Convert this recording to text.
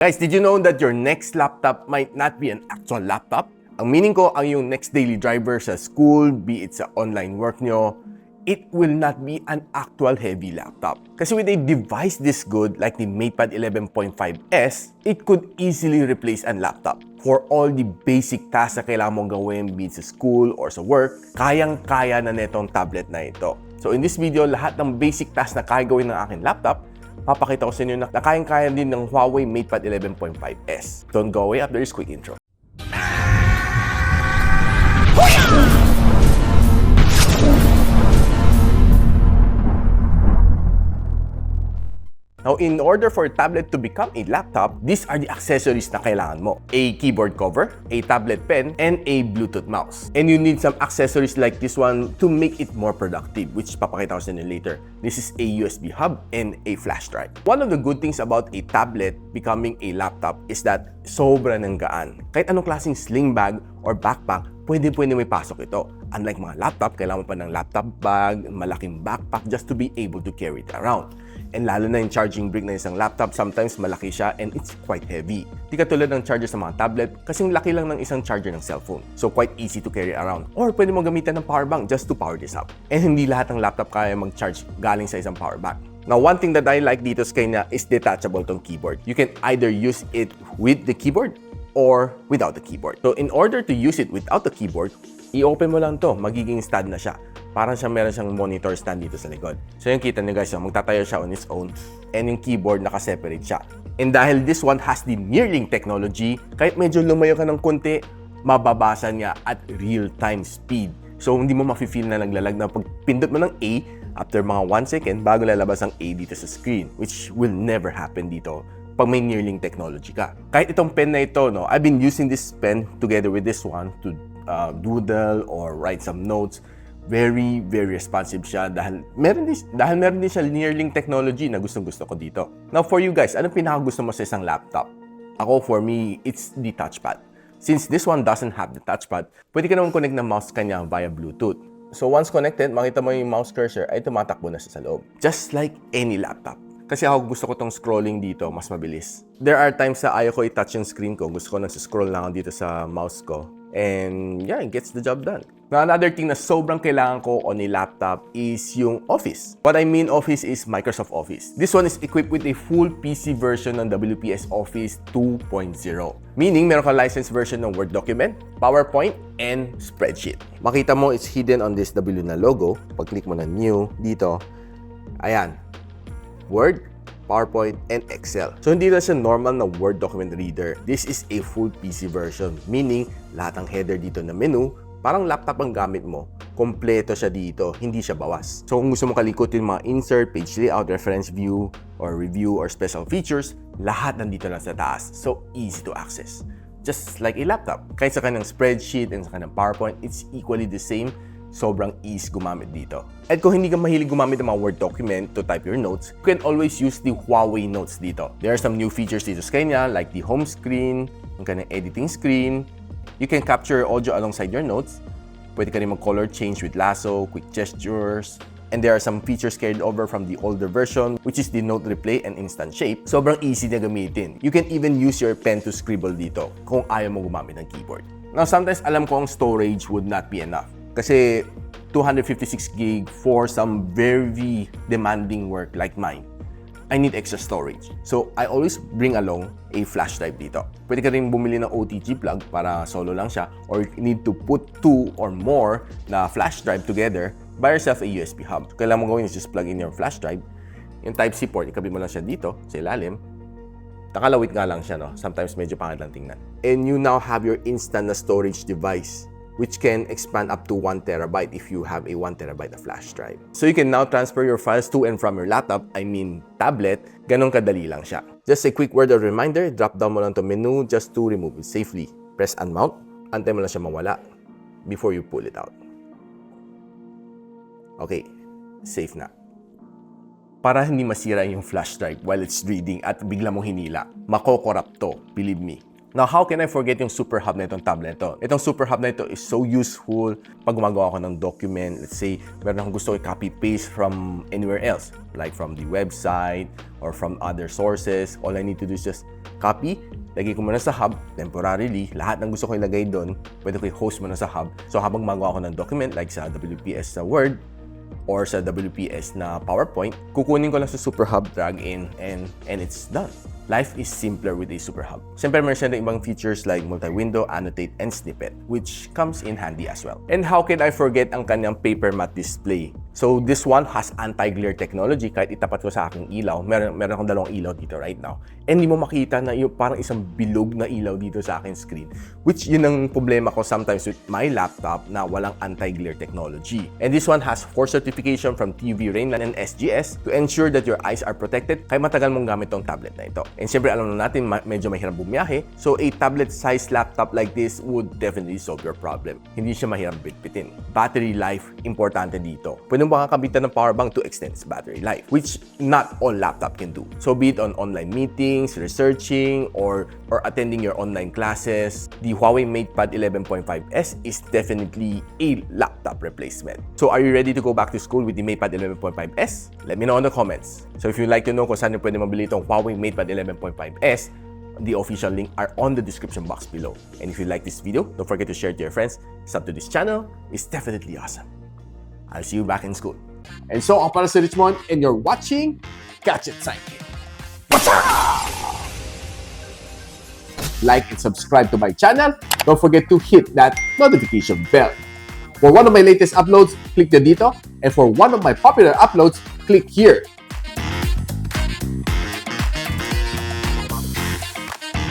Guys, did you know that your next laptop might not be an actual laptop? Ang meaning ko, ang yung next daily driver sa school, be it sa online work nyo, it will not be an actual heavy laptop. Kasi with a device this good, like the Matepad 11.5s, it could easily replace a laptop. For all the basic tasks na kailangan mong gawin, be it sa school or sa work, kayang-kaya na netong tablet na ito. So in this video, lahat ng basic tasks na kaya gawin ng aking laptop, papakita ko sa inyo na kayang-kaya din ng Huawei Matepad 11.5s. Don't go away, after this quick intro. Now, in order for a tablet to become a laptop, these are the accessories na kailangan mo. A keyboard cover, a tablet pen, and a Bluetooth mouse. And you need some accessories like this one to make it more productive, which papakita ko sa inyo later. This is a USB hub and a flash drive. One of the good things about a tablet becoming a laptop is that sobra ng gaan. Kahit anong klaseng sling bag or backpack, pwede may pasok ito. Unlike mga laptop, kailangan mo pa ng laptop bag, malaking backpack just to be able to carry it around. And lalo na yung charging brick ng isang laptop, sometimes malaki siya and it's quite heavy. Di katulad ng charger sa mga tablet, kasing laki lang ng isang charger ng cellphone. So quite easy to carry around. Or pwede mo gamitan ng power bank just to power this up. And hindi lahat ng laptop kaya mag-charge galing sa isang power bank. Now, one thing that I like dito sa kanya is detachable tong keyboard. You can either use it with the keyboard or without the keyboard. So in order to use it without the keyboard, i-open mo lang to, magiging stand na siya. Parang meron siyang monitor stand dito sa likod. So yung kita nyo guys, magtatayo siya on its own and yung keyboard naka-separate siya. And dahil this one has the Nearlink technology, kahit medyo lumayo ka ng konti, mababasa niya at real-time speed. So hindi mo mafe-feel na naglalag na pag pindot mo ng A, after mga 1 second, bago lalabas ang A dito sa screen, which will never happen dito pag may Nearlink technology ka. Kahit itong pen na ito, no, I've been using this pen together with this one to doodle or write some notes. Very responsive siya dahil meron din siya Nearlink technology na gustong-gusto ko dito. Now for you guys, anong pinakagusto mo sa isang laptop? Ako, for me, it's the touchpad. Since this one doesn't have the touchpad, pwede ka naman connect ng mouse kanya via Bluetooth. So once connected, makita mo yung mouse cursor ay tumatakbo na sa loob. Just like any laptop. Kasi ako gusto ko tong scrolling dito, mas mabilis. There are times na ayaw ko i-touch yung screen ko. Gusto ko nag-scroll lang dito sa mouse ko. And yeah, it gets the job done. Now, another thing na sobrang kailangan ko on a laptop is yung Office. What I mean Office is Microsoft Office. This one is equipped with a full PC version ng WPS Office 2.0. Meaning, meron ka licensed version ng Word document, PowerPoint, and spreadsheet. Makita mo, it's hidden on this W na logo. Pag-click mo na New dito, ayan, Word, PowerPoint, and Excel. So, hindi lang siya normal na Word document reader. This is a full PC version. Meaning, lahat ng header dito na menu, parang laptop ang gamit mo. Kompleto siya dito, hindi siya bawas. So, kung gusto mo kalikutin mga insert, page layout, reference view, or review, or special features, lahat nandito lang sa taas. So, easy to access. Just like a laptop. Kahit sa kanyang spreadsheet and sa kanyang PowerPoint, it's equally the same. Sobrang easy gumamit dito. At kung hindi ka mahilig gumamit ng mga Word document to type your notes, you can always use the Huawei Notes dito. There are some new features dito sa kanya like the home screen, yung kanyang editing screen. You can capture audio alongside your notes. Pwede ka rin mag-color change with lasso, quick gestures. And there are some features carried over from the older version, which is the note replay and instant shape. Sobrang easy na gamitin. You can even use your pen to scribble dito kung ayaw mo gumamit ng keyboard. Now, sometimes alam ko ang storage would not be enough. Kasi 256 gig for some very demanding work like mine, I need extra storage. So, I always bring along a flash drive dito. Pwede ka rin bumili ng OTG plug para solo lang siya, or you need to put 2 or more na flash drive together, buy yourself a USB hub. Kailangan mo gawin is just plug in your flash drive. Yung Type-C port, ikabit mo lang siya dito sa ilalim. Nakalawit nga lang siya, no? Sometimes medyo pangit lang tingnan. And you now have your instant na storage device, which can expand up to 1 terabyte if you have a 1 terabyte of flash drive. So you can now transfer your files to and from your laptop, I mean tablet, ganun kadali lang siya. Just a quick word of reminder, drop down mo lang to menu just to remove it safely. Press unmount, antay mo lang siya mawala before you pull it out. Okay, safe na. Para hindi masira yung flash drive while it's reading at bigla mong hinila, mako-corrupt to, believe me. Now, how can I forget yung super hub na itong tablet na ito? Itong super hub na ito is so useful pag gumagawa ako ng document. Let's say, meron akong gusto i-copy-paste from anywhere else, like from the website or from other sources. All I need to do is just copy, lagay ko muna sa hub, temporarily, lahat ng gusto ko ilagay doon, pwede ko i-host muna sa hub. So, habang gumagawa ako ng document, like sa WPS na Word, or sa WPS na PowerPoint, kukunin ko lang sa super hub, drag in, and it's done. Life is simpler with a super hub. Siyempre, meron siya ng ibang features like multi-window, annotate, and snippet, which comes in handy as well. And how can I forget ang kanyang paper matte display? So, this one has anti-glare technology. Kahit itapat ko sa aking ilaw, meron akong dalawang ilaw dito right now. And hindi mo makita na yung parang isang bilog na ilaw dito sa aking screen. Which yun ang problema ko sometimes with my laptop na walang anti-glare technology. And this one has 4 certification from TV Rainland and SGS to ensure that your eyes are protected kaya matagal mong gamit tong tablet na ito. And siyempre, alam na natin, medyo mahirap bumiyahe. So, a tablet-sized laptop like this would definitely solve your problem. Hindi siya mahirap bitbitin. Battery life, importante dito. Pwede mo kakabitan ng power bank to extend its battery life, which not all laptop can do. So, be it on online meetings, researching, or attending your online classes, the Huawei Matepad 11.5s is definitely a laptop replacement. So, are you ready to go back to school with the Matepad 11.5s? Let me know in the comments. So, if you'd like to know kung saan nyo pwede mabili itong Huawei Matepad 11.5s, the official link are on the description box below. And if you like this video, don't forget to share it to your friends. Sub to this channel is definitely awesome. I'll see you back in school. And so, ako para si Richmond, and you're watching Gadget Sidekick. Like and subscribe to my channel. Don't forget to hit that notification bell. For one of my latest uploads, click the dito. And for one of my popular uploads, click here.